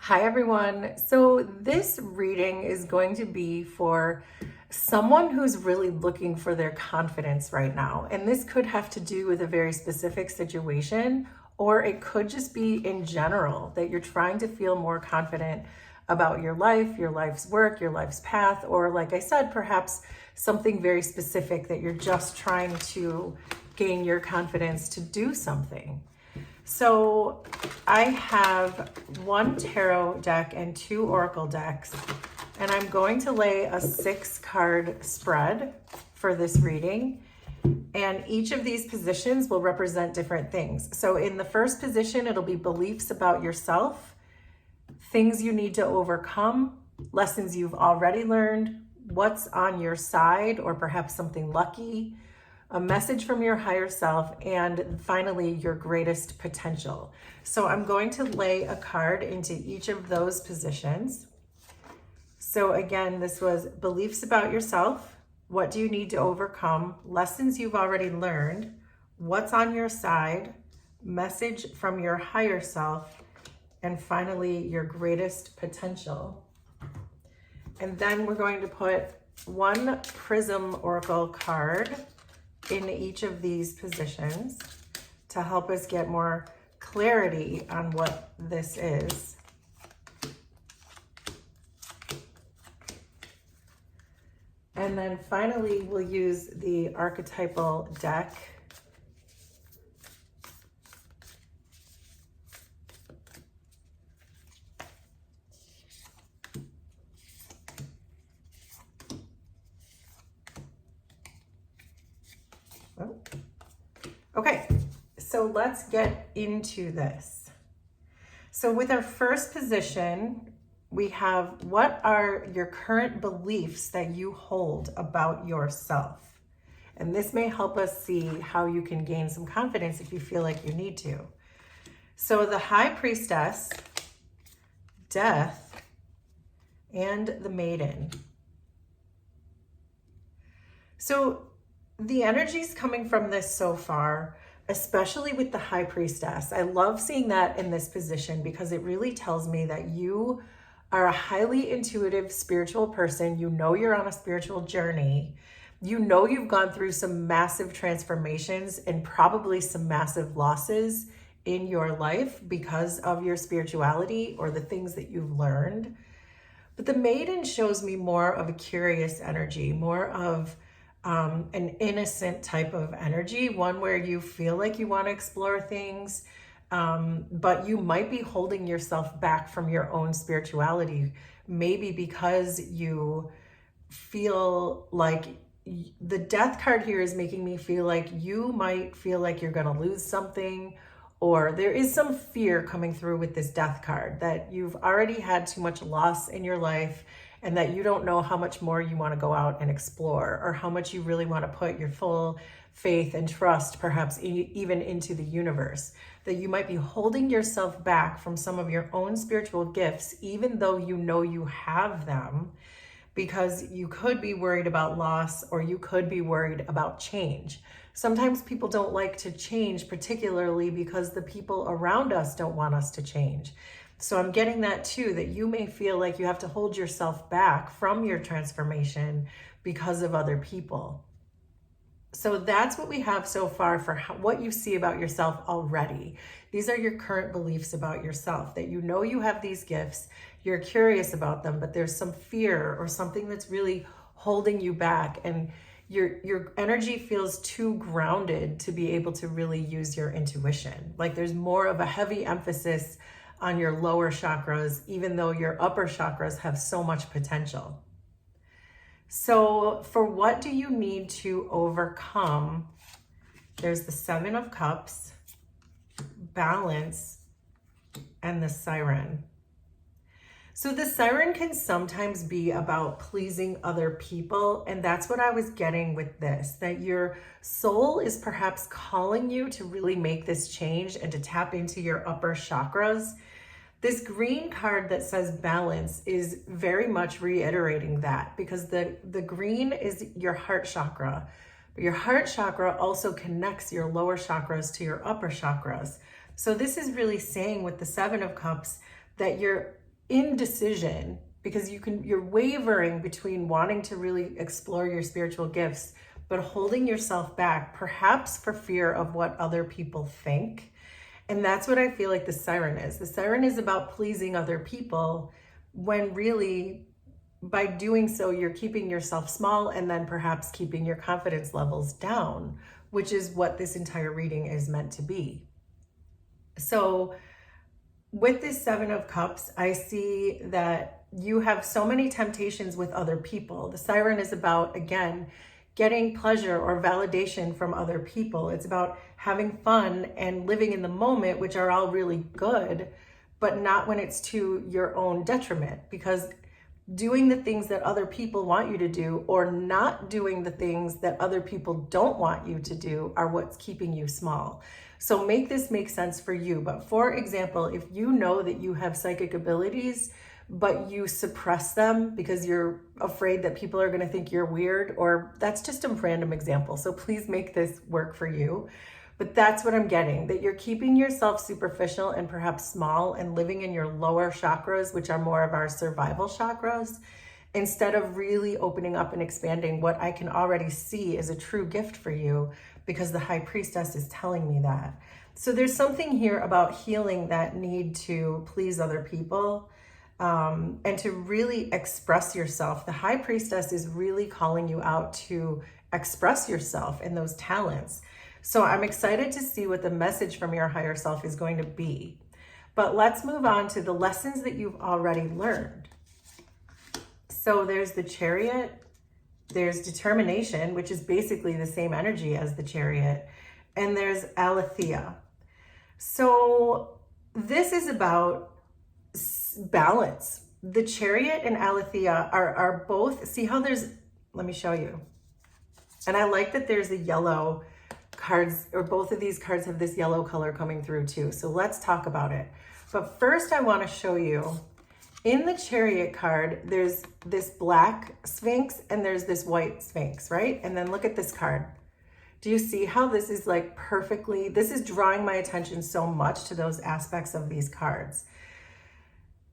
Hi everyone. So this reading is going to be for someone who's really looking for their confidence right now. And this could have to do with a very specific situation, or it could just be in general that you're trying to feel more confident about your life, your life's work, your life's path, or like I said, perhaps something very specific that you're just trying to gain your confidence to do something. So I have one tarot deck and two oracle decks, and I'm going to lay a 6-card spread for this reading. And each of these positions will represent different things. So in the first position, it'll be beliefs about yourself, things you need to overcome, lessons you've already learned, what's on your side, or perhaps something lucky, a message from your higher self, and finally, your greatest potential. So I'm going to lay a card into each of those positions. So again, this was beliefs about yourself. What do you need to overcome? Lessons you've already learned. What's on your side? Message from your higher self. And finally, your greatest potential. And then we're going to put one Prism Oracle card in each of these positions to help us get more clarity on what this is. And then finally, we'll use the archetypal deck. Oh. Okay, so let's get into this. So with our first position, we have, what are your current beliefs that you hold about yourself? And this may help us see how you can gain some confidence if you feel like you need to. So the High Priestess, Death, and the Maiden. So the energies coming from this so far, especially with the High Priestess, I love seeing that in this position because it really tells me that you are a highly intuitive spiritual person. You know you're on a spiritual journey. You know you've gone through some massive transformations and probably some massive losses in your life because of your spirituality or the things that you've learned. But the Maiden shows me more of a curious energy, more of an innocent type of energy, one where you feel like you want to explore things, but you might be holding yourself back from your own spirituality, maybe because you feel like the Death card here is making me feel like you might feel like you're going to lose something, or there is some fear coming through with this Death card that you've already had too much loss in your life and that you don't know how much more you want to go out and explore, or how much you really want to put your full faith and trust, perhaps even into the universe, that you might be holding yourself back from some of your own spiritual gifts, even though you know you have them, because you could be worried about loss, or you could be worried about change. Sometimes people don't like to change, particularly because the people around us don't want us to change. So I'm getting that too, that you may feel like you have to hold yourself back from your transformation because of other people. So that's what we have so far for what you see about yourself already. These are your current beliefs about yourself, that you know you have these gifts, you're curious about them, but there's some fear or something that's really holding you back, and your energy feels too grounded to be able to really use your intuition. Like there's more of a heavy emphasis on your lower chakras, even though your upper chakras have so much potential. So for what do you need to overcome? There's the 7 of Cups, Balance, and the Siren. So the Siren can sometimes be about pleasing other people, and that's what I was getting with this, that your soul is perhaps calling you to really make this change and to tap into your upper chakras. This green card that says balance is very much reiterating that, because the green is your heart chakra. But your heart chakra also connects your lower chakras to your upper chakras. So this is really saying with the 7 of Cups that you're indecision because you're wavering between wanting to really explore your spiritual gifts, but holding yourself back, perhaps for fear of what other people think. And that's what I feel like the siren is. The siren is about pleasing other people when really by doing so, you're keeping yourself small and then perhaps keeping your confidence levels down, which is what this entire reading is meant to be. So with this Seven of Cups, I see that you have so many temptations with other people. The siren is about, again, getting pleasure or validation from other people. It's about having fun and living in the moment, which are all really good, but not when it's to your own detriment, because doing the things that other people want you to do or not doing the things that other people don't want you to do are what's keeping you small. So make this make sense for you. But for example, if you know that you have psychic abilities, but you suppress them because you're afraid that people are going to think you're weird, or that's just a random example. So please make this work for you. But that's what I'm getting, that you're keeping yourself superficial and perhaps small and living in your lower chakras, which are more of our survival chakras, instead of really opening up and expanding what I can already see is a true gift for you, because the High Priestess is telling me that. So there's something here about healing that need to please other people, and to really express yourself. The High Priestess is really calling you out to express yourself and those talents. So I'm excited to see what the message from your higher self is going to be. But let's move on to the lessons that you've already learned. So there's the Chariot, there's determination, which is basically the same energy as the Chariot, and there's Aletheia. So this is about balance. The Chariot and Aletheia are both, see how there's, let me show you. And I like that there's a yellow cards, or both of these cards have this yellow color coming through too. So let's talk about it. But first I want to show you, in the Chariot card, there's this black Sphinx and there's this white Sphinx, right? And then look at this card. Do you see how this is like perfectly, this is drawing my attention so much to those aspects of these cards.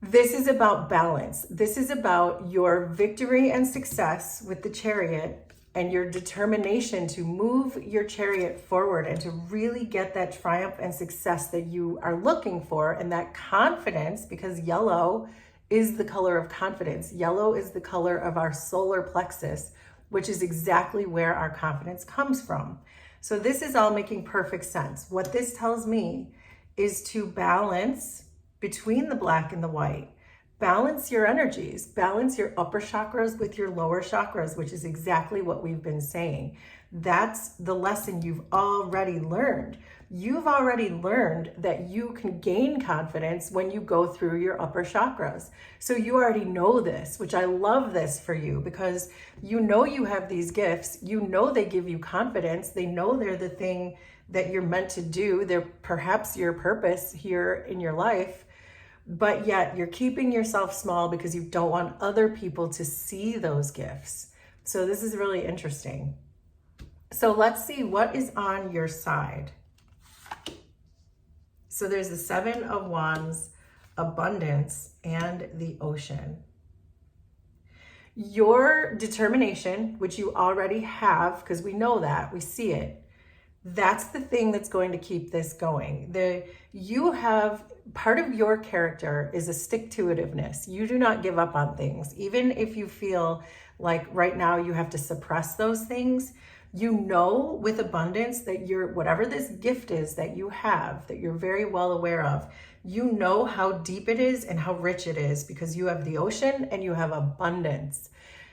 This is about balance. This is about your victory and success with the Chariot and your determination to move your Chariot forward and to really get that triumph and success that you are looking for, and that confidence, because yellow is the color of confidence. Yellow is the color of our solar plexus, which is exactly where our confidence comes from. So this is all making perfect sense. What this tells me is to balance between the black and the white. Balance your energies, balance your upper chakras with your lower chakras, which is exactly what we've been saying. That's the lesson you've already learned. You've already learned that you can gain confidence when you go through your upper chakras. So you already know this, which I love this for you, because you know you have these gifts. You know they give you confidence. They know they're the thing that you're meant to do. They're perhaps your purpose here in your life. But yet you're keeping yourself small because you don't want other people to see those gifts. So this is really interesting. So let's see what is on your side. So there's the Seven of Wands, abundance, and the ocean. Your determination, which you already have, because we know that, we see it, that's the thing that's going to keep this going. You have, part of your character is a stick-to-itiveness. You do not give up on things. Even if you feel like right now you have to suppress those things, you know with abundance that whatever this gift is that you have, that you're very well aware of, you know how deep it is and how rich it is, because you have the ocean and you have abundance.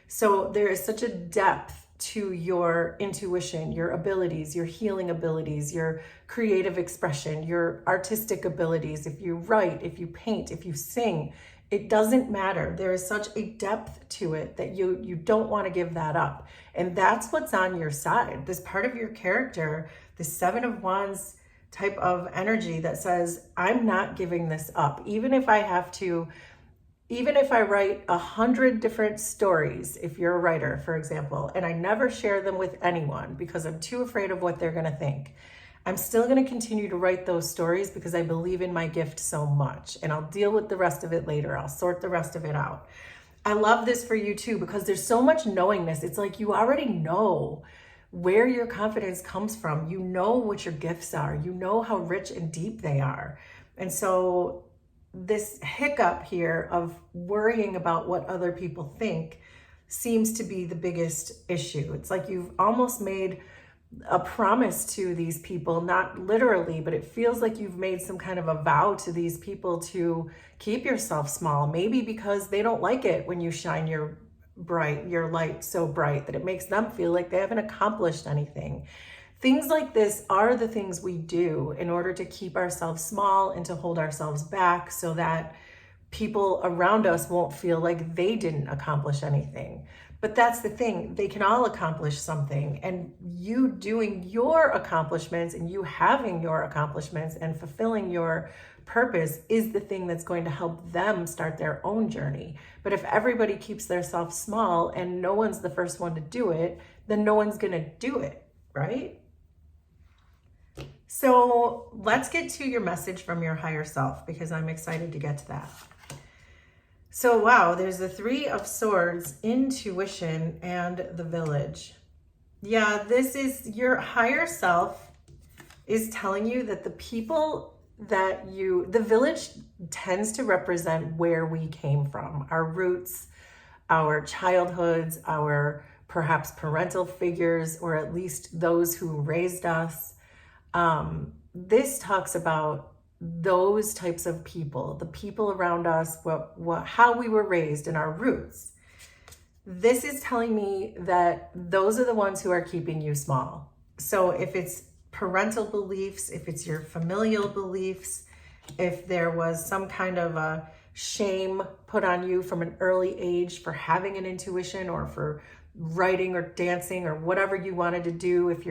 So there is such a depth to your intuition, your abilities, your healing abilities, your creative expression, your artistic abilities. If you write, if you paint, if you sing, it doesn't matter. There is such a depth to it that you don't want to give that up. And that's what's on your side. This part of your character, the Seven of Wands type of energy that says, I'm not giving this up. Even if I write 100 different stories, if you're a writer, for example, and I never share them with anyone because I'm too afraid of what they're going to think, I'm still going to continue to write those stories because I believe in my gift so much, and I'll deal with the rest of it later. I'll sort the rest of it out. I love this for you too, because there's so much knowingness. It's like you already know where your confidence comes from. You know what your gifts are. You know how rich and deep they are. And so this hiccup here of worrying about what other people think seems to be the biggest issue. It's like you've almost made a promise to these people, not literally, but it feels like you've made some kind of a vow to these people to keep yourself small, maybe because they don't like it when you shine your light so bright that it makes them feel like they haven't accomplished anything. Things like this are the things we do in order to keep ourselves small and to hold ourselves back so that people around us won't feel like they didn't accomplish anything. But that's the thing, they can all accomplish something, and you doing your accomplishments and you having your accomplishments and fulfilling your purpose is the thing that's going to help them start their own journey. But if everybody keeps themselves small and no one's the first one to do it, then no one's going to do it, right? So let's get to your message from your higher self, because I'm excited to get to that. So wow, there's the Three of Swords, intuition, and the Village. Yeah, this is your higher self is telling you that the people that the village tends to represent where we came from, our roots, our childhoods, our perhaps parental figures, or at least those who raised us. This talks about those types of people, the people around us, how we were raised and our roots. This is telling me that those are the ones who are keeping you small. So if it's parental beliefs, if it's your familial beliefs, if there was some kind of a shame put on you from an early age for having an intuition or for writing or dancing or whatever you wanted to do, if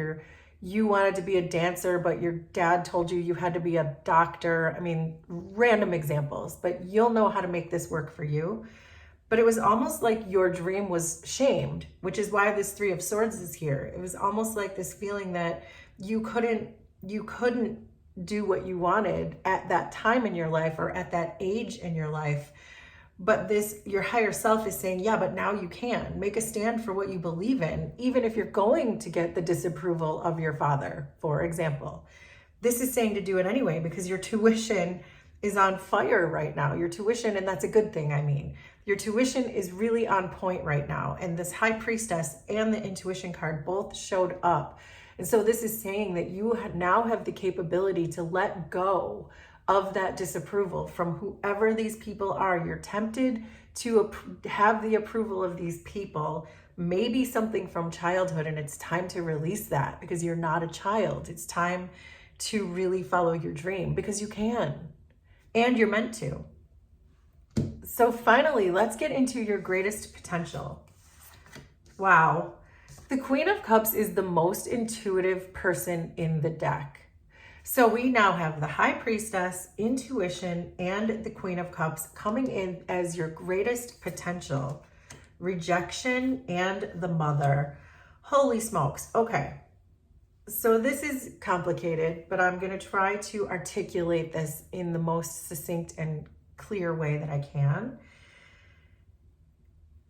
you wanted to be a dancer, but your dad told you you had to be a doctor. I mean, random examples, but you'll know how to make this work for you. But it was almost like your dream was shamed, which is why this Three of Swords is here. It was almost like this feeling that you couldn't do what you wanted at that time in your life or at that age in your life. But your higher self is saying, yeah, but now you can make a stand for what you believe in, even if you're going to get the disapproval of your father, for example. This is saying to do it anyway, because your tuition is on fire right now. Your tuition, and that's a good thing, I mean. Your tuition is really on point right now. And this High Priestess and the intuition card both showed up. And so this is saying that you now have the capability to let go of that disapproval from whoever these people are. You're tempted to have the approval of these people, maybe something from childhood, and it's time to release that because you're not a child. It's time to really follow your dream because you can, and you're meant to. So finally, let's get into your greatest potential. Wow. The Queen of Cups is the most intuitive person in the deck. So we now have the High Priestess, intuition, and the Queen of Cups coming in as your greatest potential. Rejection and the Mother. Holy smokes. Okay. So this is complicated, but I'm going to try to articulate this in the most succinct and clear way that I can.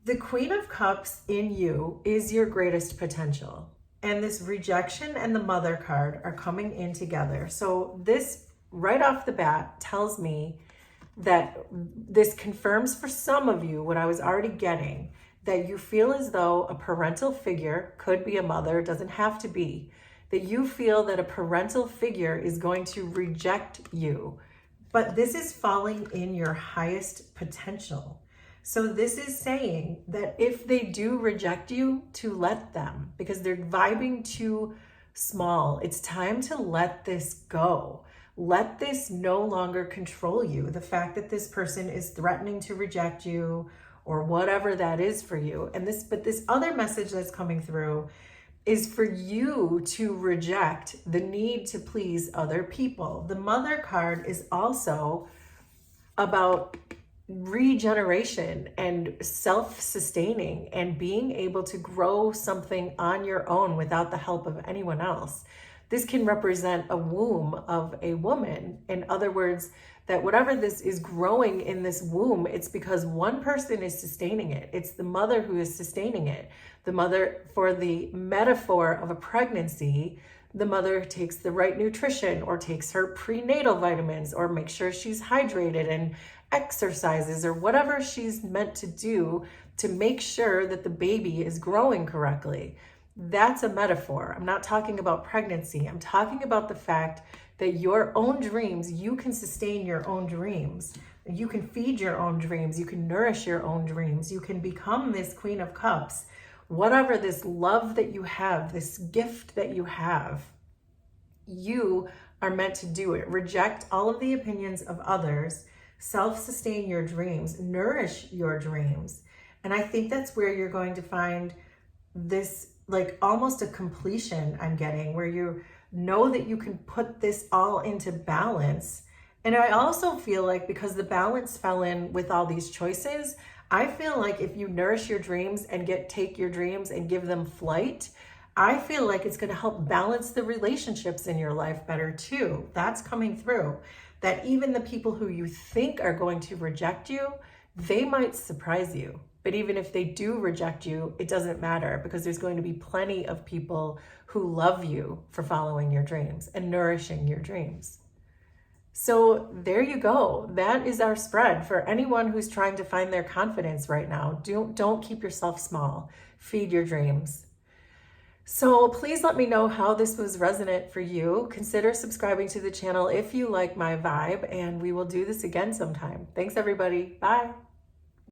The Queen of Cups in you is your greatest potential. And this rejection and the Mother card are coming in together. So this right off the bat tells me that this confirms for some of you what I was already getting, that you feel as though a parental figure, could be a mother, doesn't have to be, that you feel that a parental figure is going to reject you. But this is falling in your highest potential. So this is saying that if they do reject you, to let them, because they're vibing too small. It's time to let this go. Let this no longer control you. The fact that this person is threatening to reject you or whatever that is for you. But this other message that's coming through is for you to reject the need to please other people. The Mother card is also about regeneration and self-sustaining and being able to grow something on your own without the help of anyone else. This can represent a womb of a woman. In other words, that whatever this is growing in this womb, it's because one person is sustaining it. It's the mother who is sustaining it. The mother, for the metaphor of a pregnancy, the mother takes the right nutrition or takes her prenatal vitamins or makes sure she's hydrated and exercises or whatever she's meant to do to make sure that the baby is growing correctly. That's a metaphor. I'm not talking about pregnancy. I'm talking about the fact that your own dreams, you can sustain your own dreams. You can feed your own dreams. You can nourish your own dreams. You can become this Queen of Cups. Whatever this love that you have, this gift that you have, you are meant to do it. Reject all of the opinions of others. Self-sustain your dreams. Nourish your dreams. And I think that's where you're going to find this, like almost a completion I'm getting, where you know that you can put this all into balance. And I also feel like because the balance fell in with all these choices, I feel like if you nourish your dreams and take your dreams and give them flight, I feel like it's going to help balance the relationships in your life better too. That's coming through. That even the people who you think are going to reject you, they might surprise you. But even if they do reject you, it doesn't matter, because there's going to be plenty of people who love you for following your dreams and nourishing your dreams. So there you go. That is our spread for anyone who's trying to find their confidence right now. Don't keep yourself small. Feed your dreams. So please let me know how this was resonant for you. Consider subscribing to the channel if you like my vibe, and we will do this again sometime. Thanks, everybody. Bye.